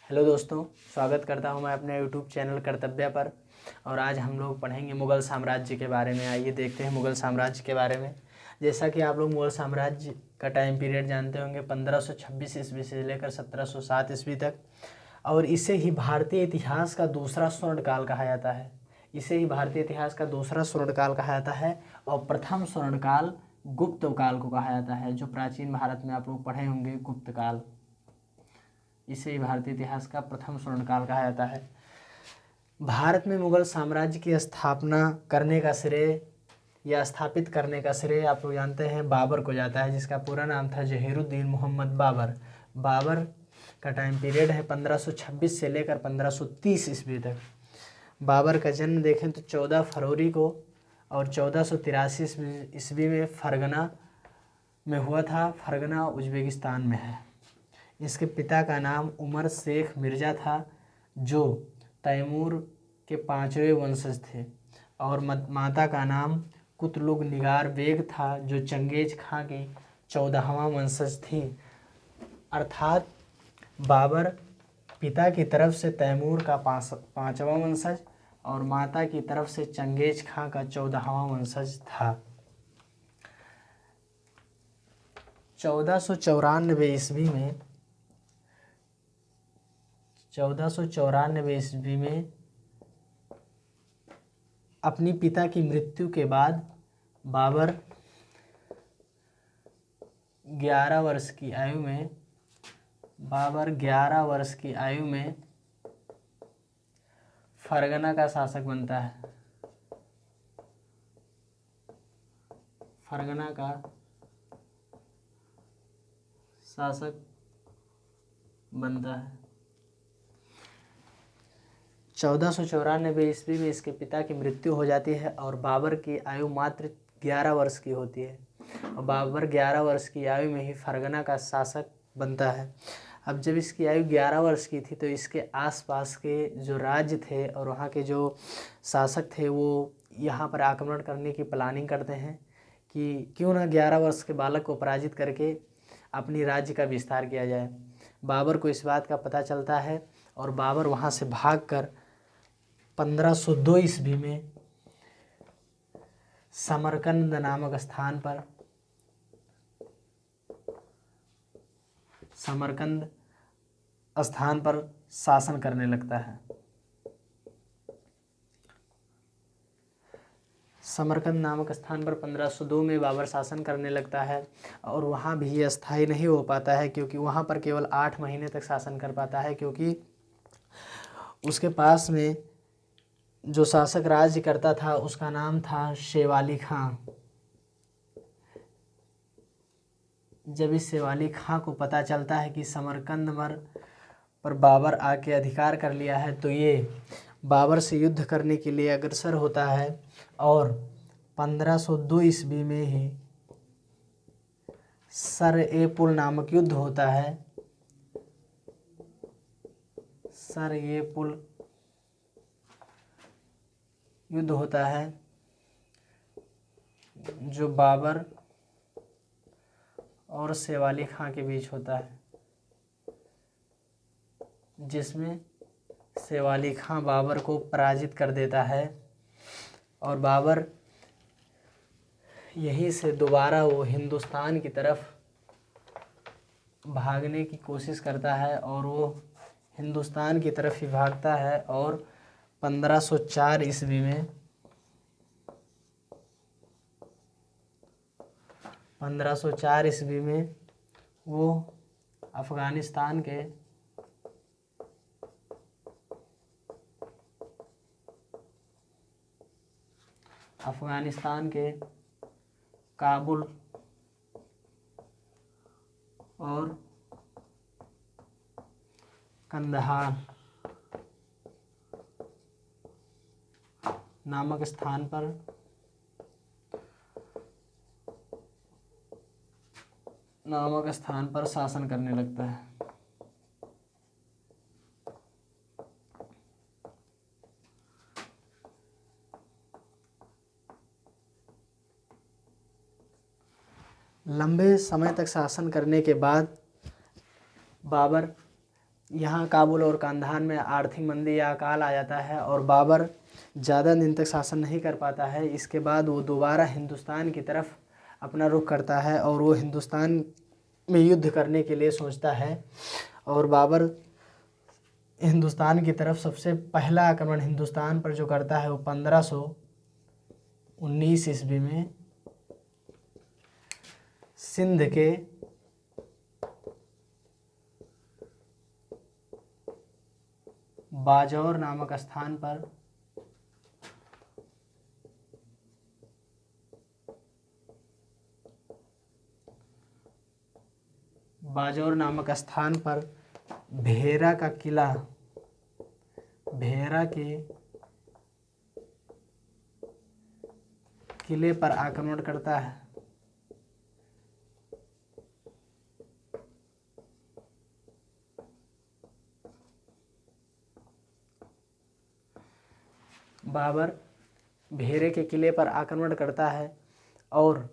Hello दोस्तों, स्वागत करता हूं मैं अपने यूट्यूब चैनल कर्तव्य पर। और आज हम लोग पढ़ेंगे मुग़ल साम्राज्य के बारे में। आइए देखते हैं मुग़ल साम्राज्य के बारे में। जैसा कि आप लोग मुग़ल साम्राज्य का टाइम पीरियड जानते होंगे, 1526 ईस्वी से लेकर 1707 ईस्वी तक। और इसे ही भारतीय इतिहास का दूसरा स्वर्ण काल कहा जाता है। इसे ही भारतीय इतिहास का दूसरा स्वर्ण काल कहा जाता है। और प्रथम स्वर्ण काल गुप्त काल को कहा जाता है, जो प्राचीन भारत में आप लोग पढ़े होंगे, गुप्त काल। इसे ही भारतीय इतिहास का प्रथम स्वर्णकाल कहा जाता है। भारत में मुग़ल साम्राज्य की स्थापना करने का श्रेय या स्थापित करने का श्रेय आप लोग जानते हैं बाबर को जाता है, जिसका पूरा नाम था जहीरुद्दीन मोहम्मद बाबर। बाबर का टाइम पीरियड है 1526 से लेकर 1530 ईस्वी तक। बाबर का जन्म देखें तो 14 फरवरी को और 1483 ईस्वी में फरगना में हुआ था। फरगना उज़्बेकिस्तान में है। इसके पिता का नाम उमर शेख मिर्ज़ा था, जो तैमूर के 5वें वंशज थे। और माता का नाम कुतलुग निगार बेग था, जो चंगेज खां की 14वां वंशज थी। अर्थात बाबर पिता की तरफ से तैमूर का 5वां वंशज और माता की तरफ से चंगेज खां का 14वां वंशज था। 1494 ईस्वी में अपनी पिता की मृत्यु के बाद बाबर 11 वर्ष की आयु में फरगना का शासक बनता है। फरगना का शासक बनता है। 1494 ईस्वी में इसके पिता की मृत्यु हो जाती है और बाबर की आयु मात्र 11 वर्ष की होती है। और बाबर 11 वर्ष की आयु में ही फरगना का शासक बनता है। अब जब इसकी आयु 11 वर्ष की थी तो इसके आसपास के जो राज्य थे और वहाँ के जो शासक थे, वो यहाँ पर आक्रमण करने की प्लानिंग करते हैं कि क्यों ना 11 वर्ष के बालक को पराजित करके अपनी राज्य का विस्तार किया जाए। बाबर को इस बात का पता चलता है और बाबर वहाँ से भागकर 1502 ईस्वी में समरकंद नामक स्थान पर शासन करने लगता है। समरकंद नामक स्थान पर 1502 में बाबर शासन करने लगता है। और वहाँ भी ये स्थायी नहीं हो पाता है, क्योंकि वहाँ पर केवल 8 महीने तक शासन कर पाता है, क्योंकि उसके पास में जो शासक राज्य करता था उसका नाम था शेवाली खां। जब इस शेवाली खां को पता चलता है कि समरकंद पर बाबर आके अधिकार कर लिया है, तो ये बाबर से युद्ध करने के लिए अग्रसर होता है। और 1502 ईस्वी में ही सर-ए-पुल नामक युद्ध होता है। सर-ए-पुल युद्ध होता है, जो बाबर और शेवाली खां के बीच होता है, जिसमें शेवाली खां बाबर को पराजित कर देता है। और बाबर यहीं से दोबारा वो हिंदुस्तान की तरफ भागने की कोशिश करता है और वो हिंदुस्तान की तरफ ही भागता है। और 1504 ईस्वी में वो अफ़गानिस्तान के काबुल और कंदहार नामक स्थान पर शासन करने लगता है। लंबे समय तक शासन करने के बाद बाबर यहाँ काबुल और कांधार में आर्थिक मंदी या अकाल आ जाता है और बाबर ज़्यादा दिन तक शासन नहीं कर पाता है। इसके बाद वो दोबारा हिंदुस्तान की तरफ अपना रुख करता है और वो हिंदुस्तान में युद्ध करने के लिए सोचता है। और बाबर हिंदुस्तान की तरफ सबसे पहला आक्रमण हिंदुस्तान पर जो करता है वो 1519 ईस्वी में सिंध के बाजौर नामक स्थान पर भेरा का किला, भेरा के किले पर आक्रमण करता है। बाबर भेरे के किले पर आक्रमण करता है और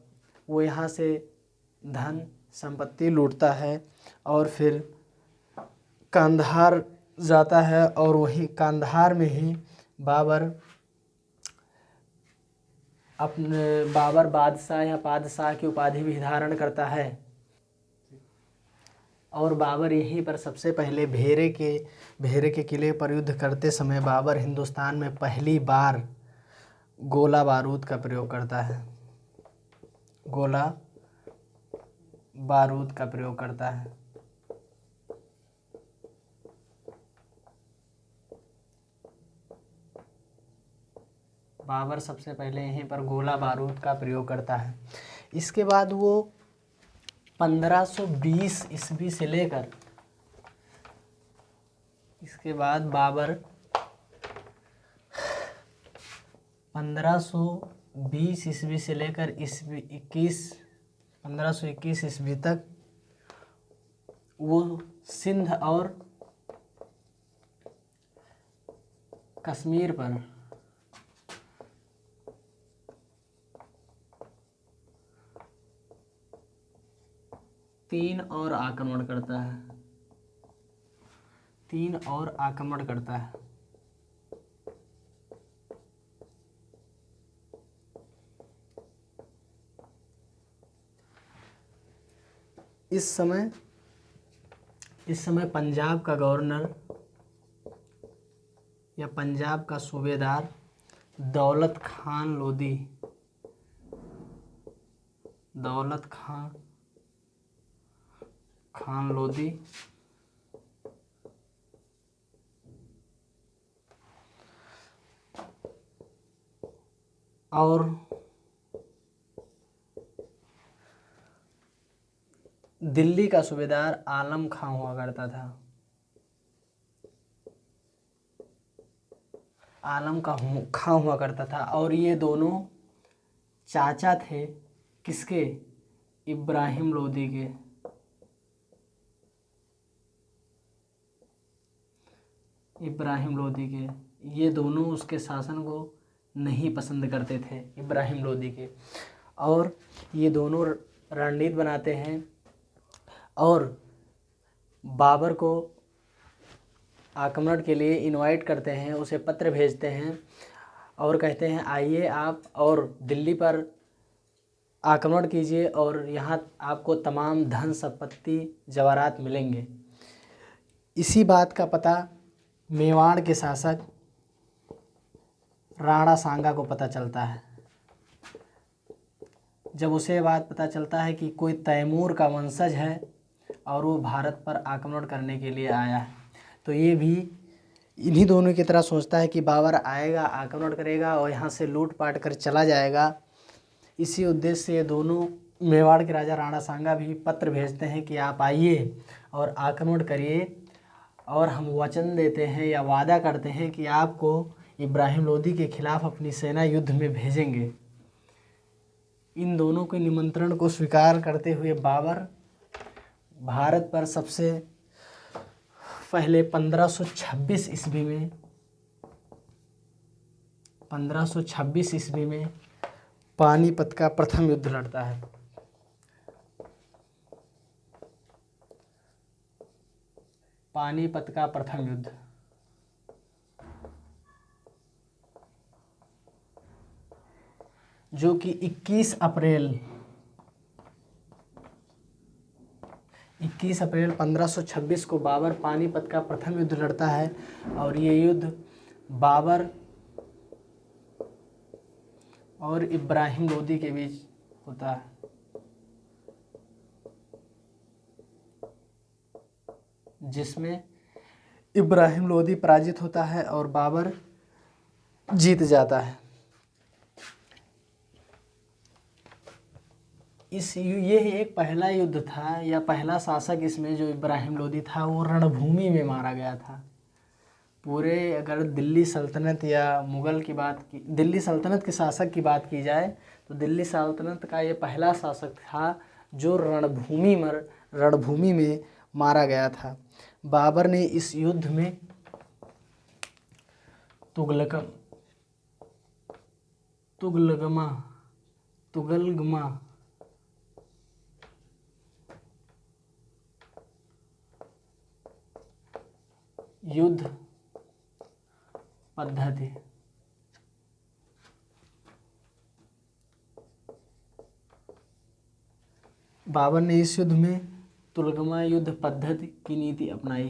वो यहाँ से धन संपत्ति लूटता है और फिर कांधार जाता है और वहीं कांधार में ही बाबर बादशाह या पादशाह की उपाधि भी धारण करता है। और बाबर यहीं पर सबसे पहले भेरे के किले पर युद्ध करते समय बाबर हिंदुस्तान में पहली बार गोला बारूद का प्रयोग करता है। गोला बारूद का प्रयोग करता है। बाबर सबसे पहले यहीं पर गोला बारूद का प्रयोग करता है। इसके बाद वो 1520 ईस्वी से लेकर इसके बाद बाबर 1520 ईस्वी से लेकर 1521 ईस्वी तक वो सिंध और कश्मीर पर तीन और आक्रमण करता है। इस समय पंजाब का गवर्नर या पंजाब का सूबेदार दौलत खान लोधी और दिल्ली का सूबेदार आलम खां हुआ करता था। और ये दोनों चाचा थे किसके? इब्राहिम लोदी के। ये दोनों उसके शासन को नहीं पसंद करते थे, इब्राहिम लोदी के। और ये दोनों रणनीति बनाते हैं और बाबर को आक्रमण के लिए इनवाइट करते हैं, उसे पत्र भेजते हैं और कहते हैं आइए आप और दिल्ली पर आक्रमण कीजिए और यहाँ आपको तमाम धन संपत्ति जवाहरात मिलेंगे। इसी बात का पता मेवाड़ के शासक राणा सांगा को पता चलता है। जब उसे बात पता चलता है कि कोई तैमूर का वंशज है और वो भारत पर आक्रमण करने के लिए आया है, तो ये भी इन्हीं दोनों की तरह सोचता है कि बाबर आएगा, आक्रमण करेगा और यहाँ से लूट पाट कर चला जाएगा। इसी उद्देश्य से ये दोनों मेवाड़ के राजा राणा सांगा भी पत्र भेजते हैं कि आप आइए और आक्रमण करिए और हम वचन देते हैं या वादा करते हैं कि आपको इब्राहिम लोदी के खिलाफ अपनी सेना युद्ध में भेजेंगे। इन दोनों के निमंत्रण को स्वीकार करते हुए बाबर भारत पर सबसे पहले 1526 ईस्वी में पानीपत का प्रथम युद्ध लड़ता है। पानीपत का प्रथम युद्ध। जो कि 21 अप्रैल 1526 को बाबर पानीपत का प्रथम युद्ध लड़ता है। और ये युद्ध बाबर और इब्राहिम लोदी के बीच होता है। जिसमें इब्राहिम लोदी पराजित होता है और बाबर जीत जाता है। ये एक पहला युद्ध था या पहला शासक इसमें जो इब्राहिम लोदी था वो रणभूमि में मारा गया था। पूरे अगर दिल्ली सल्तनत या मुग़ल की बात की, दिल्ली सल्तनत के शासक की बात की जाए तो दिल्ली सल्तनत का ये पहला शासक था जो रणभूमि में मारा गया था। बाबर ने इस युद्ध में तुगलगमा युद्ध पद्धति बाबर ने इस युद्ध में तुगलगमा युद्ध पद्धति की नीति अपनाई।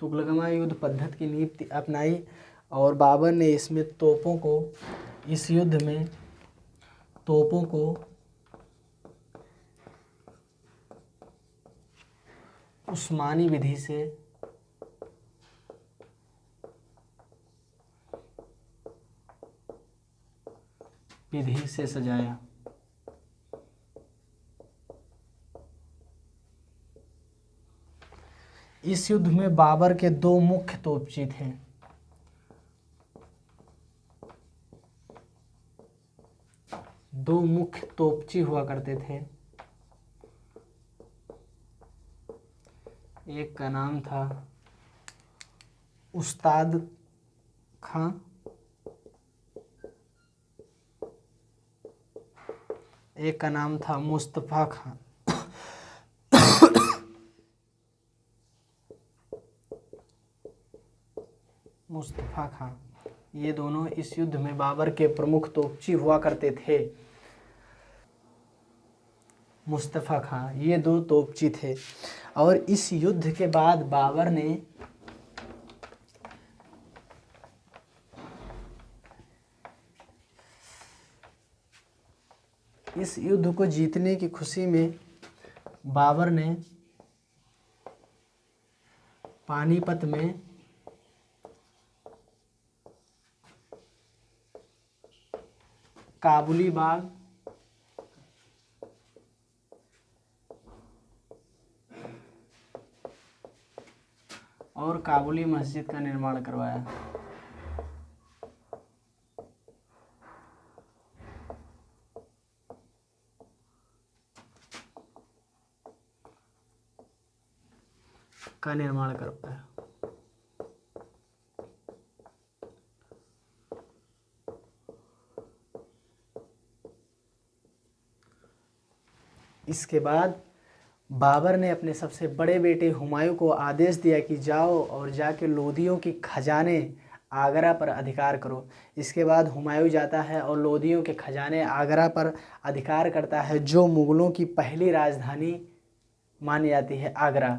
तुगलगमा युद्ध पद्धति की नीति अपनाई और बाबर ने इसमें इस युद्ध में तोपों को उस्मानी विधि से सजाया। इस युद्ध में बाबर के 2 मुख्य तोपची थे। दो मुख्य तोपची हुआ करते थे। एक का नाम था उस्ताद खां, एक का नाम था मुस्तफ़ा खां। मुस्तफ़ा खां ये दोनों इस युद्ध में बाबर के प्रमुख तोपची हुआ करते थे। मुस्तफ़ा खां ये 2 तोपची थे। और इस युद्ध के बाद बाबर ने इस युद्ध को जीतने की खुशी में बाबर ने पानीपत में काबुली बाग और काबुली मस्जिद का निर्माण करवाया। इसके बाद बाबर ने अपने सबसे बड़े बेटे हुमायूं को आदेश दिया कि जाओ और जाके लोदियों की खजाने आगरा पर अधिकार करो। इसके बाद हुमायूं जाता है और लोदियों के खजाने आगरा पर अधिकार करता है, जो मुग़लों की पहली राजधानी मानी जाती है आगरा।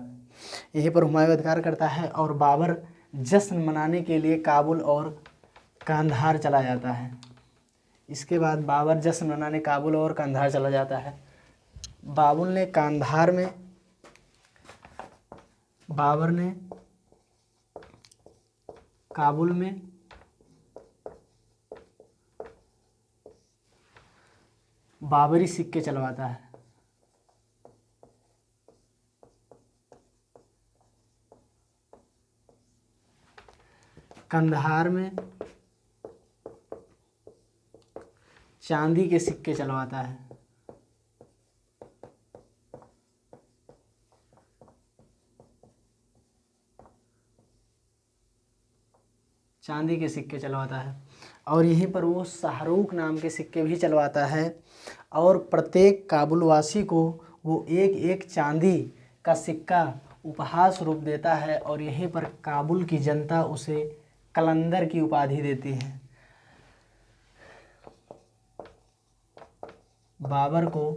यहीं पर हुमायूं अधिकार करता है और बाबर जश्न मनाने के लिए काबुल और कांधार चला जाता है। इसके बाद बाबर जश्न मनाने काबुल और कांधार चला जाता है। बाबर ने काबुल में बाबरी सिक्के चलवाता है। कंधार में चांदी के सिक्के चलवाता है। चांदी के सिक्के चलवाता है और यहीं पर वो शाहरुख नाम के सिक्के भी चलवाता है और प्रत्येक काबुल वासी को वो एक एक चांदी का सिक्का उपहार स्वरूप देता है और यहीं पर काबुल की जनता उसे कलंदर की उपाधि देती है। बाबर को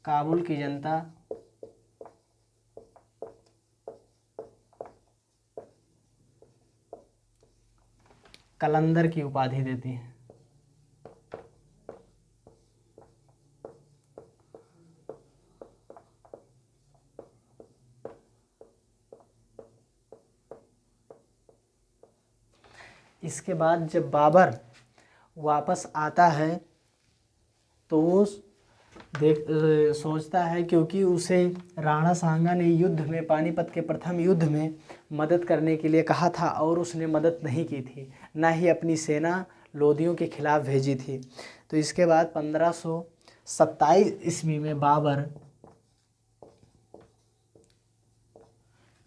काबुल की जनता कलंदर की उपाधि देती है। इसके बाद जब बाबर वापस आता है तो वो सोचता है, क्योंकि उसे राणा सांगा ने युद्ध में, पानीपत के प्रथम युद्ध में मदद करने के लिए कहा था और उसने मदद नहीं की थी, ना ही अपनी सेना लोदियों के खिलाफ भेजी थी। तो इसके बाद 1527 ईस्वी में बाबर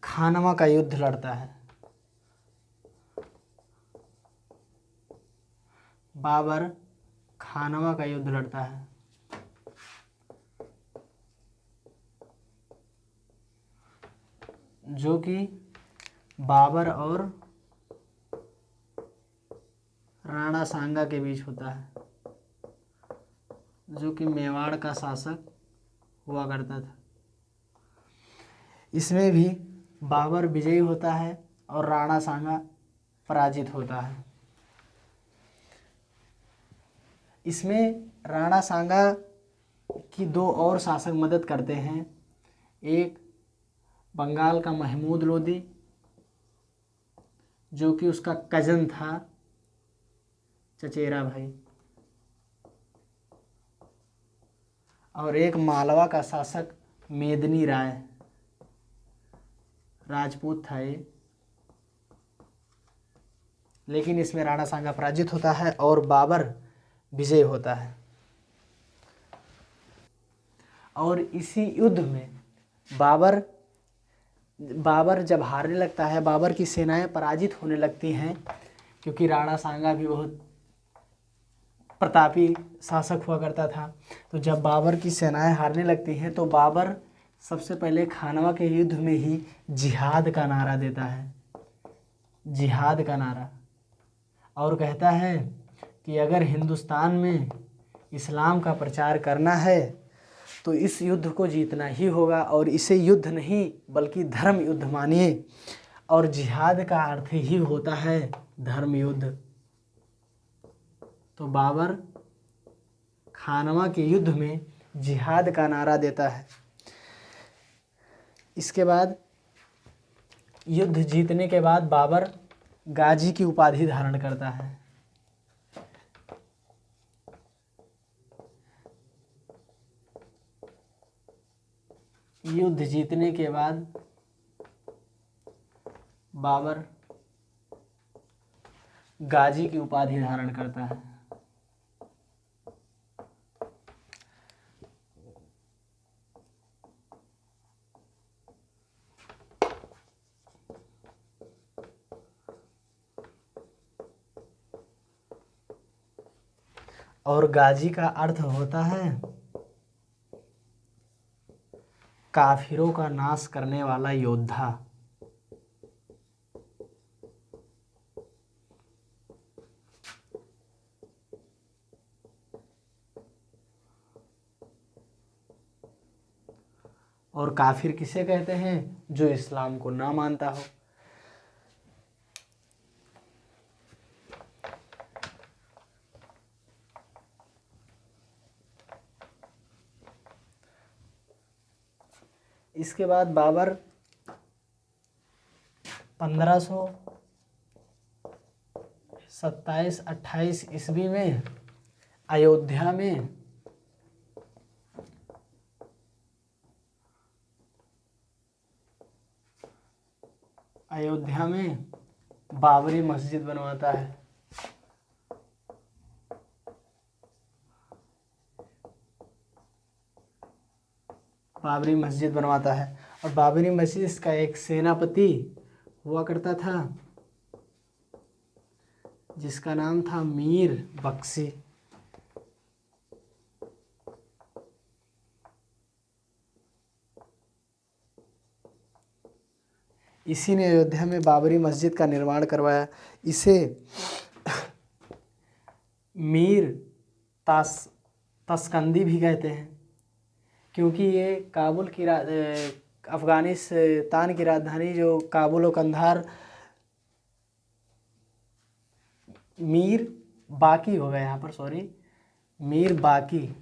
खानवा का युद्ध लड़ता है। बाबर खानवा का युद्ध लड़ता है। जो कि बाबर और राणा सांगा के बीच होता है, जो कि मेवाड़ का शासक हुआ करता था। इसमें भी बाबर विजयी होता है और राणा सांगा पराजित होता है। इसमें राणा सांगा की दो और शासक मदद करते हैं, एक बंगाल का महमूद लोदी जो कि उसका कजन था, चचेरा भाई, और एक मालवा का शासक मेदिनी राय, राजपूत था ये। लेकिन इसमें राणा सांगा पराजित होता है और बाबर विजय होता है। और इसी युद्ध में बाबर जब हारने लगता है, बाबर की सेनाएं पराजित होने लगती हैं, क्योंकि राणा सांगा भी बहुत प्रतापी शासक हुआ करता था। तो जब बाबर की सेनाएं हारने लगती हैं तो बाबर सबसे पहले खानवा के युद्ध में ही जिहाद का नारा देता है, जिहाद का नारा, और कहता है कि अगर हिंदुस्तान में इस्लाम का प्रचार करना है तो इस युद्ध को जीतना ही होगा, और इसे युद्ध नहीं बल्कि धर्म युद्ध मानिए, और जिहाद का अर्थ ही होता है धर्म युद्ध। तो बाबर खानवा के युद्ध में जिहाद का नारा देता है। इसके बाद युद्ध जीतने के बाद बाबर गाजी की उपाधि धारण करता है। युद्ध जीतने के बाद बाबर गाजी की उपाधि धारण करता है। और गाजी का अर्थ होता है काफिरों का नाश करने वाला योद्धा। और काफिर किसे कहते हैं? जो इस्लाम को ना मानता हो। इसके बाद बाबर 1527-28 ईस्वी में अयोध्या में बाबरी मस्जिद बनवाता है। बाबरी मस्जिद बनवाता है और बाबरी मस्जिद का एक सेनापति हुआ करता था जिसका नाम था मीर बख्शी। इसी ने अयोध्या में बाबरी मस्जिद का निर्माण करवाया। इसे मीर तस्कंदी भी कहते हैं, क्योंकि ये काबुल की अफ़गानिस्तान की राजधानी जो काबुल और कंधार, मीर बाकी हो गया यहाँ पर, सॉरी, मीर बाकी,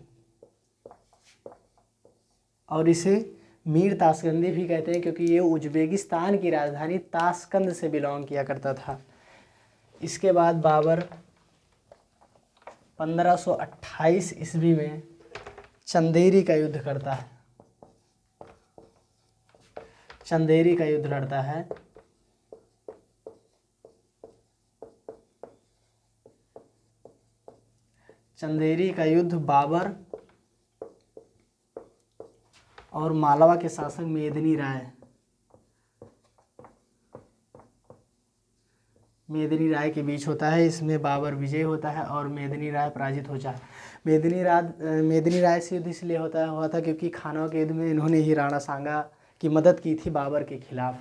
और इसे मीर ताशकंदी भी कहते हैं क्योंकि ये उज़्बेकिस्तान की राजधानी ताशकंद से बिलोंग किया करता था। इसके बाद बाबर 1528 ईस्वी में चंदेरी का युद्ध करता है, चंदेरी का युद्ध लड़ता है। चंदेरी का युद्ध बाबर और मालवा के शासक मेदिनी राय के बीच होता है। इसमें बाबर विजय होता है और मेदिनी राय पराजित हो जाए। मेदिनी राय से युद्ध इसलिए हुआ था क्योंकि खानवा के युद्ध में इन्होंने ही राणा सांगा की मदद की थी बाबर के खिलाफ।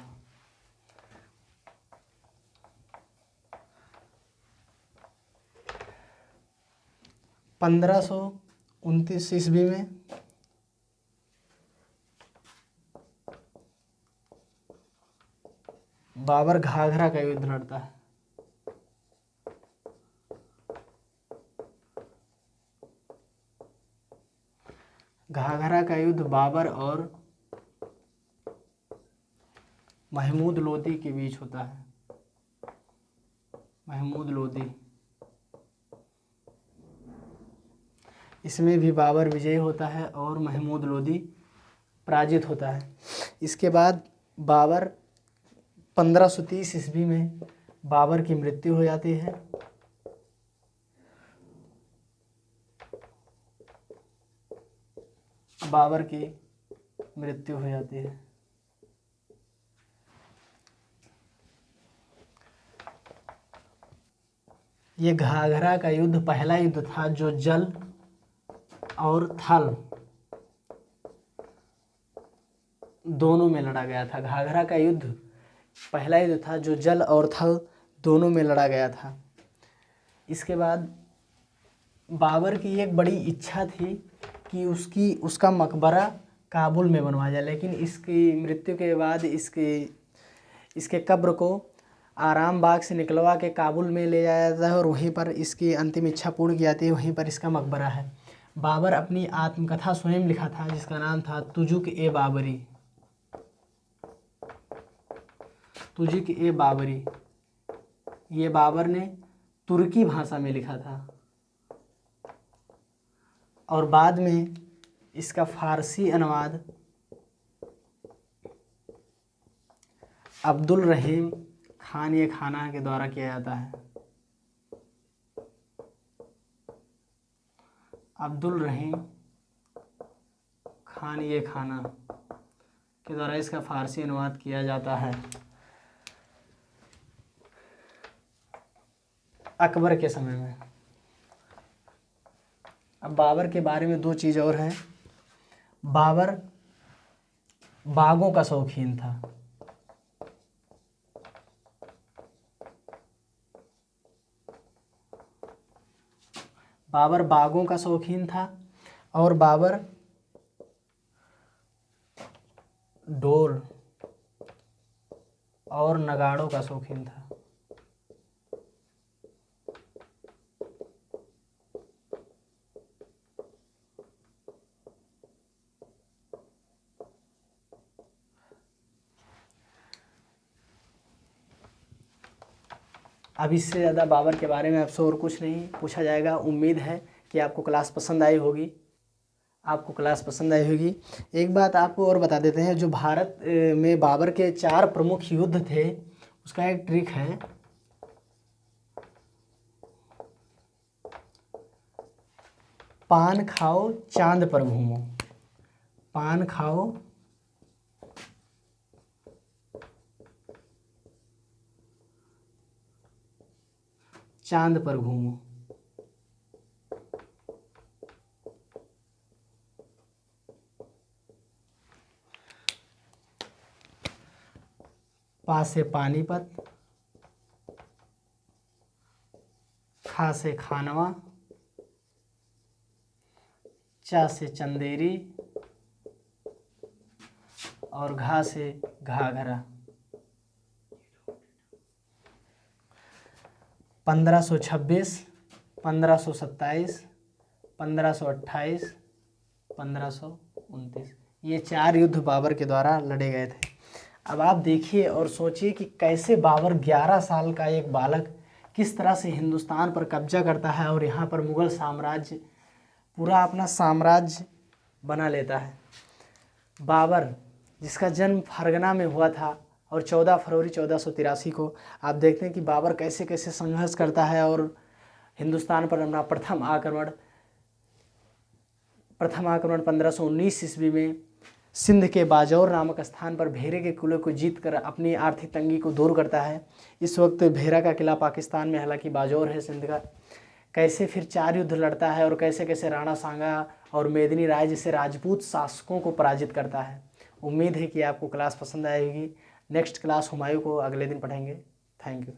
पंद्रह सौ 29 ईस्वी में बाबर घाघरा का युद्ध लड़ता है। घाघरा का युद्ध बाबर और महमूद लोदी के बीच होता है। महमूद लोदी, इसमें भी बाबर विजयी होता है और महमूद लोदी पराजित होता है। इसके बाद बाबर 1530 ईस्वी में बाबर की मृत्यु हो जाती है। बाबर की मृत्यु हो जाती है। ये घाघरा का युद्ध पहला युद्ध था जो जल और थल दोनों में लड़ा गया था। घाघरा का युद्ध पहला युद्ध था जो जल और थल दोनों में लड़ा गया था। इसके बाद बाबर की एक बड़ी इच्छा थी कि उसका मकबरा काबुल में बनवाया जाए, लेकिन इसकी मृत्यु के बाद इसके कब्र को आराम बाग से निकलवा के काबुल में ले जाया जाता है और वहीं पर इसकी अंतिम इच्छा पूर्ण की जाती है। वहीं पर इसका मकबरा है। बाबर अपनी आत्मकथा स्वयं लिखा था जिसका नाम था तुजुक ए बाबरी। तुजुक ए बाबरी ये बाबर ने तुर्की भाषा में लिखा था और बाद में इसका फारसी अनुवाद अब्दुल रहीम खान ये खाना के द्वारा किया जाता है। अब्दुल रहीम खान ये खाना के द्वारा इसका फारसी अनुवाद किया जाता है। अकबर के समय में। अब बाबर के बारे में दो चीज़ और हैं। बाबर बागों का शौकीन था। बाबर बागों का शौकीन था और बाबर ढोल और नगाड़ों का शौकीन था। अब इससे ज़्यादा बाबर के बारे में आपसे और कुछ नहीं पूछा जाएगा। उम्मीद है कि आपको क्लास पसंद आई होगी। एक बात आपको और बता देते हैं, जो भारत में बाबर के 4 प्रमुख युद्ध थे उसका एक ट्रिक है। पान खाओ चांद पर घूमो। पान खाओ चांद पर घूमो। पा से पानीपत, खा से खानवा, चा से चंदेरी और घा से घाघरा। 1526, 1527, 1528, 1529, ये 4 युद्ध बाबर के द्वारा लड़े गए थे। अब आप देखिए और सोचिए कि कैसे बाबर 11 साल का एक बालक किस तरह से हिंदुस्तान पर कब्जा करता है और यहाँ पर मुग़ल साम्राज्य पूरा अपना साम्राज्य बना लेता है। बाबर जिसका जन्म फरगना में हुआ था और 14 फरवरी 1483 को, आप देखते हैं कि बाबर कैसे कैसे संघर्ष करता है और हिंदुस्तान पर अपना प्रथम आक्रमण 1519 ईस्वी में सिंध के बाजौर नामक स्थान पर भेरे के किले को जीतकर अपनी आर्थिक तंगी को दूर करता है। इस वक्त भेरा का किला पाकिस्तान में, हालांकि बाजौर है सिंध का। कैसे फिर 4 युद्ध लड़ता है और कैसे कैसे राणा सांगा और मेदिनी राय जैसे राजपूत शासकों को पराजित करता है। उम्मीद है कि आपको क्लास पसंद आएगी। नेक्स्ट क्लास हुमायूं को अगले दिन पढ़ेंगे। Thank you.